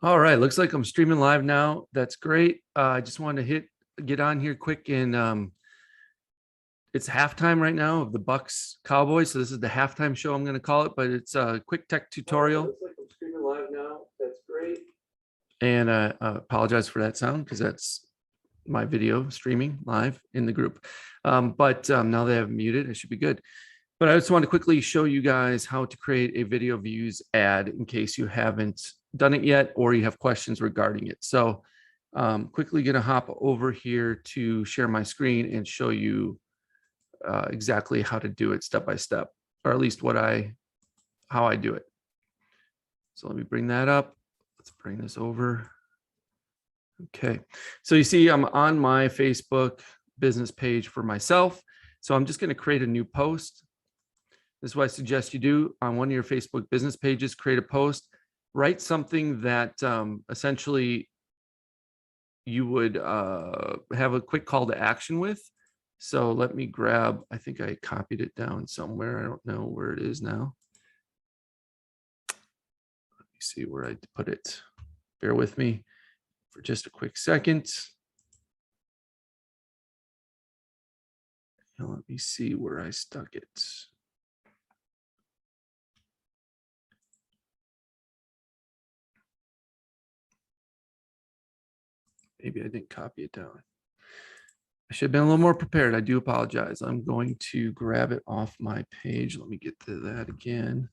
All right, looks like I'm streaming live now. That's great. I just wanted to get on here quick and it's halftime right now of the Bucks Cowboys. So this is the halftime show, I'm going to call it, but it's a quick tech tutorial. Looks like I'm streaming live now. That's great. And I apologize for that sound because that's my video streaming live in the group. But now that I've muted, it should be good. But I just want to quickly show you guys how to create a video views ad in case you haven't done it yet or you have questions regarding it. So quickly going to hop over here to share my screen and show you exactly how to do it step by step, or at least how I do it. So let me bring that up. Let's bring this over. Okay, so you see I'm on my Facebook business page for myself. So I'm just going to create a new post. This is what I suggest you do on one of your Facebook business pages. Create a post, write something that essentially you would have a quick call to action with. So let me grab, I think I copied it down somewhere. I don't know where it is now. Let me see where I put it. Bear with me for just a quick second. And let me see where I stuck it. Maybe I didn't copy it down. I should have been a little more prepared. I do apologize. I'm going to grab it off my page. Let me get to that again.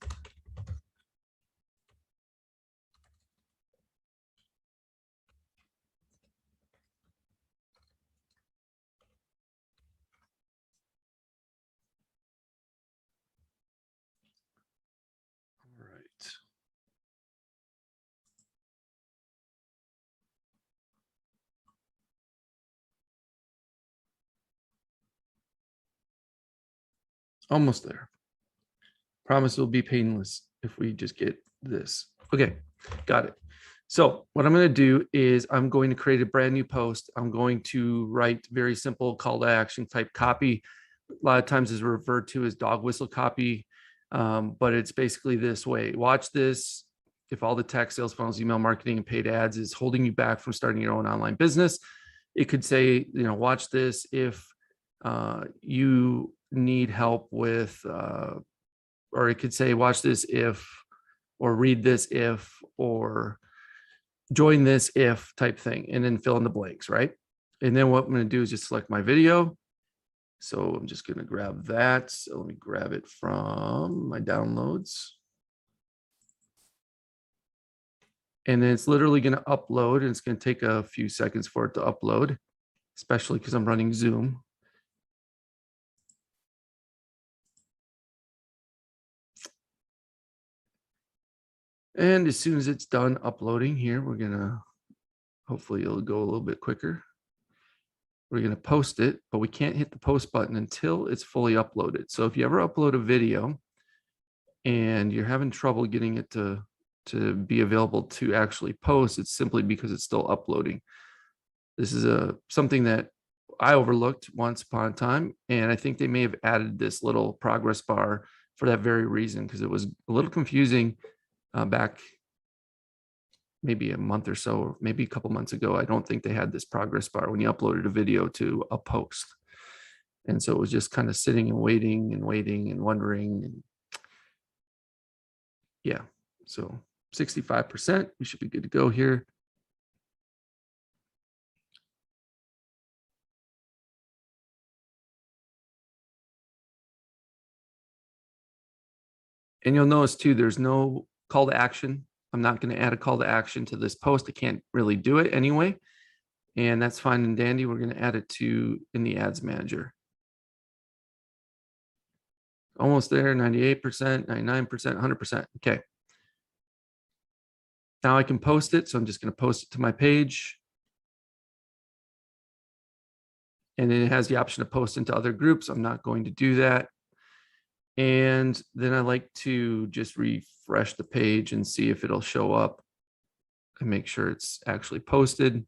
All right. Almost there. Promise it will be painless if we just get this. Okay, got it. So what I'm going to do is I'm going to create a brand new post. I'm going to write very simple call to action type copy. A lot of times is referred to as dog whistle copy, but it's basically this way. Watch this. If all the text, sales funnels, email marketing, and paid ads is holding you back from starting your own online business, it could say, watch this if you need help with or it could say, watch this if, or read this if, or join this if type thing, and then fill in the blanks, right? And then what I'm going to do is just select my video. So I'm just going to grab that. So let me grab it from my downloads. And then it's literally going to upload, and it's going to take a few seconds for it to upload, especially because I'm running Zoom. And as soon as it's done uploading here, we're going to, hopefully it'll go a little bit quicker. We're going to post it, but we can't hit the post button until it's fully uploaded. So if you ever upload a video and you're having trouble getting it to be available to actually post, it's simply because it's still uploading. This is something that I overlooked once upon a time, and I think they may have added this little progress bar for that very reason, because it was a little confusing back maybe a month or so, or maybe a couple months ago. I don't think they had this progress bar when you uploaded a video to a post. And so it was just kind of sitting and waiting and wondering. And yeah, so 65%, we should be good to go here. And you'll notice too, there's no call to action. I'm not going to add a call to action to this post. I can't really do it anyway. And that's fine and dandy. We're going to add it in the ads manager. Almost there, 98%, 99%, 100%. Okay. Now I can post it. So I'm just going to post it to my page. And then it has the option to post into other groups. I'm not going to do that. And then I like to just refresh the page and see if it'll show up and make sure it's actually posted.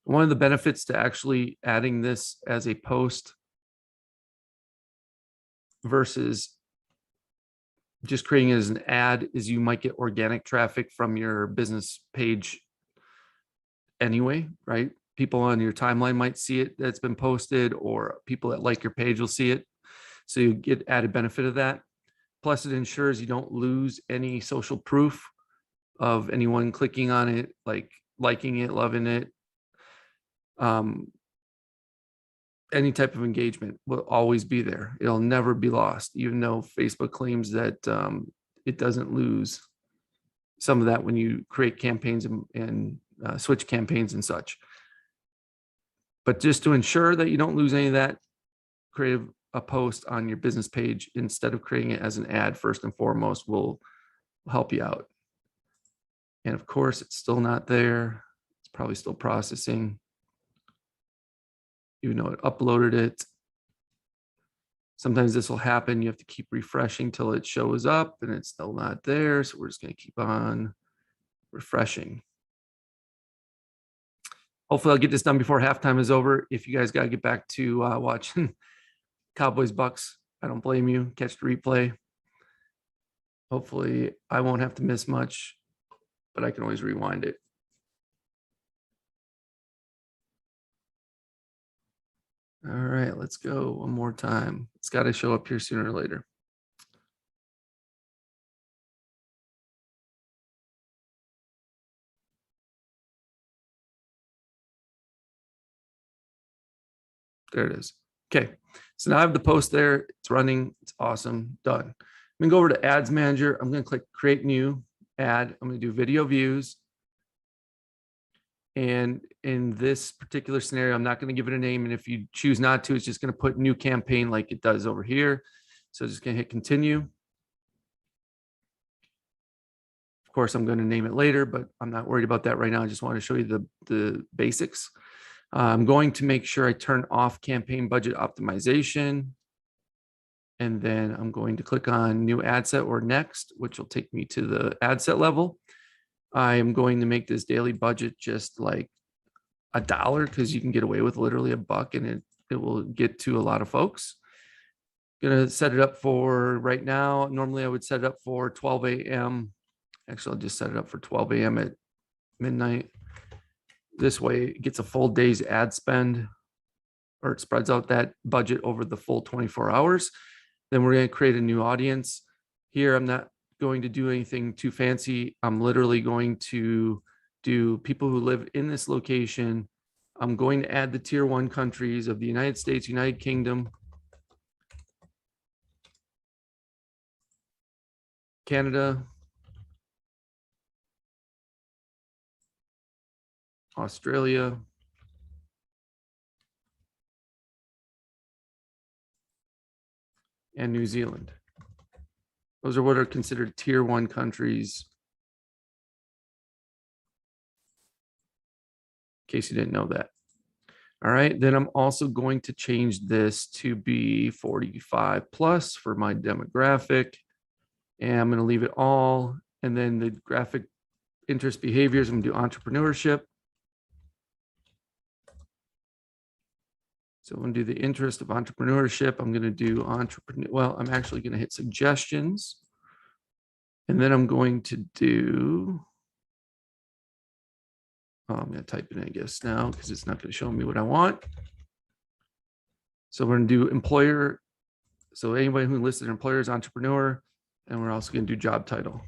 One of the benefits to actually adding this as a post versus just creating it as an ad is you might get organic traffic from your business page anyway, right? People on your timeline might see it that's been posted, or people that like your page will see it. So you get added benefit of that. Plus, it ensures you don't lose any social proof of anyone clicking on it, like liking it, loving it. Any type of engagement will always be there. It'll never be lost, even though Facebook claims that it doesn't lose some of that when you create campaigns and switch campaigns and such. But just to ensure that you don't lose any of that, create a post on your business page instead of creating it as an ad first and foremost will help you out. And of course, it's still not there. It's probably still processing, even though it uploaded it. Sometimes this will happen. You have to keep refreshing till it shows up and it's still not there. So we're just going to keep on refreshing. Hopefully I'll get this done before halftime is over. If you guys got to get back to watching Cowboys Bucks, I don't blame you. Catch the replay. Hopefully I won't have to miss much, but I can always rewind it. All right, let's go one more time. It's got to show up here sooner or later. There it is. Okay, so now I have the post there. It's running. It's awesome. Done. I'm going to go over to Ads Manager. I'm going to click Create New Ad. I'm going to do Video Views. And in this particular scenario, I'm not going to give it a name. And if you choose not to, it's just going to put New Campaign like it does over here. So just going to hit Continue. Of course, I'm going to name it later, but I'm not worried about that right now. I just want to show you the basics. I'm going to make sure I turn off campaign budget optimization. And then I'm going to click on New Ad Set or Next, which will take me to the ad set level. I am going to make this daily budget just like $1 because you can get away with literally $1 and it will get to a lot of folks. Gonna set it up for right now. Normally I would set it up for 12 a.m. Actually, I'll just set it up for 12 a.m. at midnight. This way it gets a full day's ad spend, or it spreads out that budget over the full 24 hours. Then we're going to create a new audience. Here, I'm not going to do anything too fancy. I'm literally going to do people who live in this location. I'm going to add the tier 1 countries of the United States, United Kingdom, Canada, Australia, and New Zealand. Those are what are considered tier 1 countries, in case you didn't know that. All right, then I'm also going to change this to be 45 plus for my demographic. And I'm going to leave it all. And then the graphic interest behaviors, I'm going to do entrepreneurship. So I'm going to do the interest of entrepreneurship. I'm going to do entrepreneur. Well, I'm actually going to hit suggestions. And then I'm going to do, I'm going to type in, I guess, now because it's not going to show me what I want. So we're going to do employer. So anybody who listed employer is entrepreneur. And we're also going to do job title.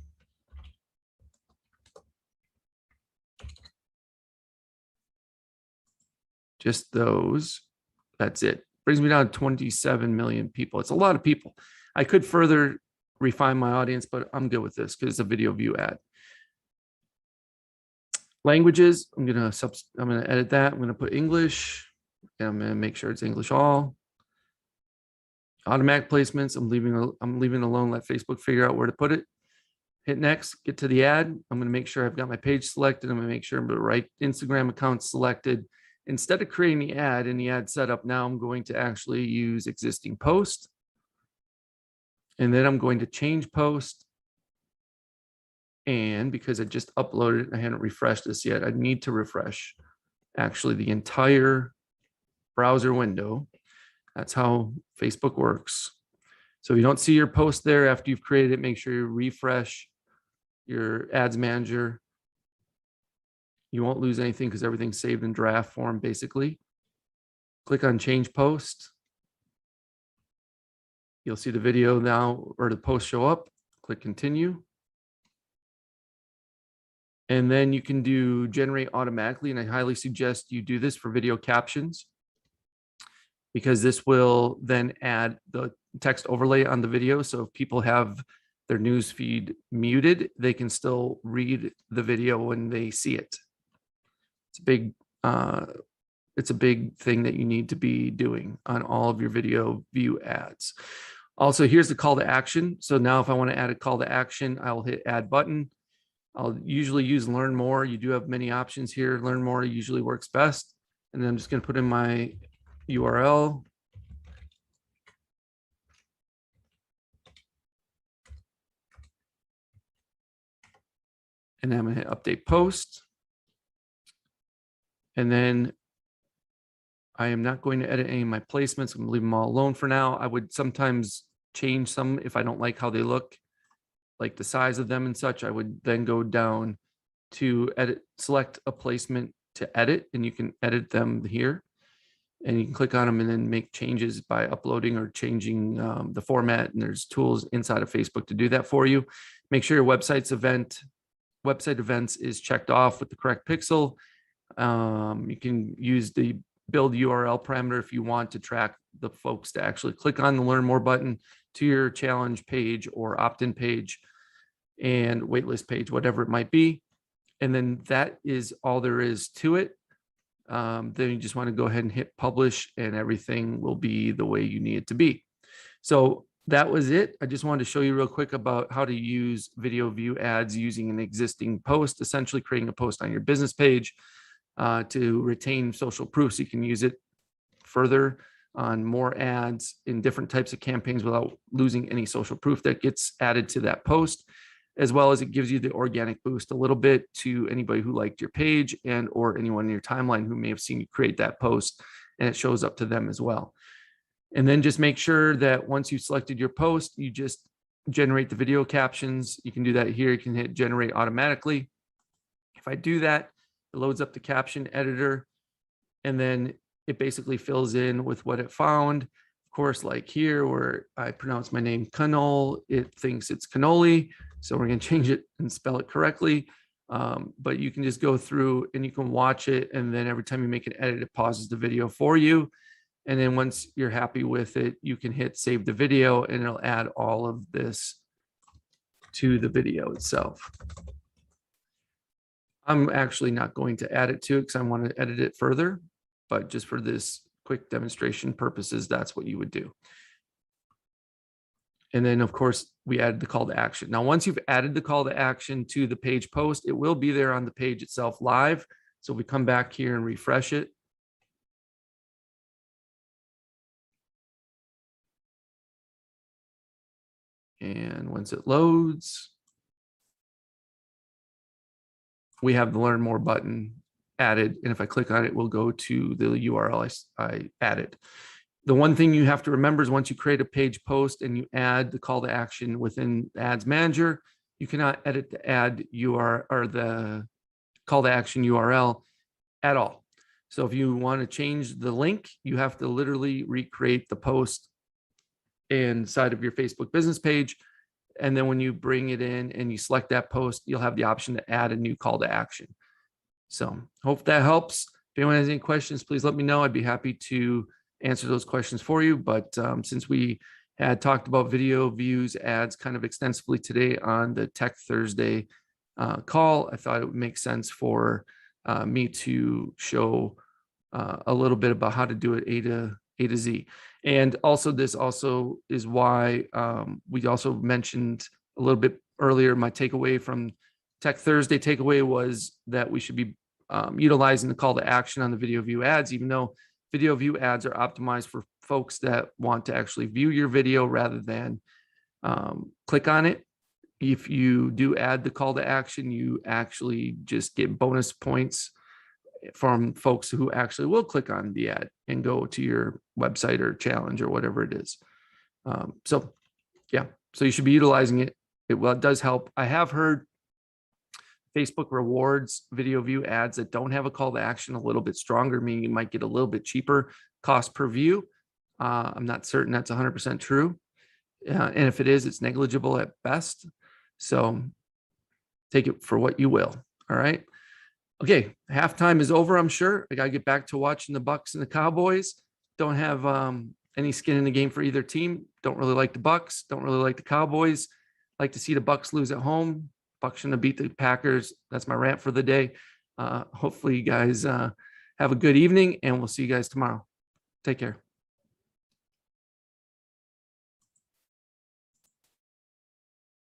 Just those. That's it. Brings me down to 27 million people. It's a lot of people. I could further refine my audience, but I'm good with this because it's a video view ad. Languages, I'm gonna edit that. I'm gonna put English, and I'm gonna make sure it's English all. Automatic placements, I'm leaving alone. Let Facebook figure out where to put it. Hit next, get to the ad. I'm gonna make sure I've got my page selected. I'm gonna make sure I'm the right Instagram account selected. Instead of creating the ad in the ad setup, now I'm going to actually use existing post. And then I'm going to change post. And because I just uploaded it, I hadn't refreshed this yet, I need to refresh actually the entire browser window. That's how Facebook works. So if you don't see your post there after you've created it, make sure you refresh your ads manager. You won't lose anything because everything's saved in draft form, basically. Click on change post. You'll see the video now or the post show up. Click continue. And then you can do generate automatically. And I highly suggest you do this for video captions, because this will then add the text overlay on the video. So if people have their news feed muted, they can still read the video when they see it. It's a big thing that you need to be doing on all of your video view ads. Also, here's the call to action. So now if I want to add a call to action, I'll hit add button. I'll usually use learn more. You do have many options here. Learn more usually works best. And then I'm just going to put in my URL. And then I'm going to hit update post. And then I am not going to edit any of my placements. I'm going to leave them all alone for now. I would sometimes change some if I don't like how they look, like the size of them and such. I would then go down to edit, select a placement to edit, and you can edit them here. And you can click on them and then make changes by uploading or changing the format. And there's tools inside of Facebook to do that for you. Make sure your website events is checked off with the correct pixel. You can use the build URL parameter if you want to track the folks to actually click on the learn more button to your challenge page or opt-in page and waitlist page, whatever it might be. And then that is all there is to it. Then you just want to go ahead and hit publish, and everything will be the way you need it to be. So that was it. I just wanted to show you real quick about how to use video view ads using an existing post, essentially creating a post on your business page to retain social proof, so you can use it further on more ads in different types of campaigns without losing any social proof that gets added to that post, as well as it gives you the organic boost a little bit to anybody who liked your page and or anyone in your timeline who may have seen you create that post, and it shows up to them as well. And then just make sure that once you've selected your post, you just generate the video captions. You can do that here. You can hit generate automatically. If I do that, it loads up the caption editor, and then it basically fills in with what it found. Of course, like here where I pronounce my name Knoll, it thinks it's cannoli. So we're going to change it and spell it correctly. But you can just go through and you can watch it. And then every time you make an edit, it pauses the video for you. And then once you're happy with it, you can hit save the video, and it'll add all of this to the video itself. I'm actually not going to add it to it because I want to edit it further, but just for this quick demonstration purposes, that's what you would do. And then of course we added the call to action. Now, once you've added the call to action to the page post, it will be there on the page itself live. So we come back here and refresh it. And once it loads, we have the learn more button added. And if I click on it, we'll go to the URL I added. The one thing you have to remember is once you create a page post and you add the call to action within Ads Manager, you cannot edit the ad URL or the call to action URL at all. So if you want to change the link, you have to literally recreate the post inside of your Facebook business page. And then when you bring it in and you select that post, you'll have the option to add a new call to action. So hope that helps. If anyone has any questions, please let me know. I'd be happy to answer those questions for you. But since we had talked about video views ads kind of extensively today on the Tech Thursday call, I thought it would make sense for me to show a little bit about how to do it A to Z. And also, this also is why we also mentioned a little bit earlier, my takeaway from Tech Thursday takeaway was that we should be utilizing the call to action on the video view ads, even though video view ads are optimized for folks that want to actually view your video rather than click on it. If you do add the call to action, you actually just get bonus points from folks who actually will click on the ad and go to your website or challenge or whatever it is. So Yeah. So you should be utilizing it. It does help. I have heard Facebook rewards video view ads that don't have a call to action a little bit stronger, meaning you might get a little bit cheaper cost per view. I'm not certain that's 100% true. And if it is, it's negligible at best. So take it for what you will. All right. Okay. Halftime is over, I'm sure. I got to get back to watching the Bucks and the Cowboys. Don't have any skin in the game for either team. Don't really like the Bucks. Don't really like the Cowboys. Like to see the Bucks lose at home. Bucks shouldn't have beat the Packers. That's my rant for the day. Hopefully you guys have a good evening, and we'll see you guys tomorrow. Take care.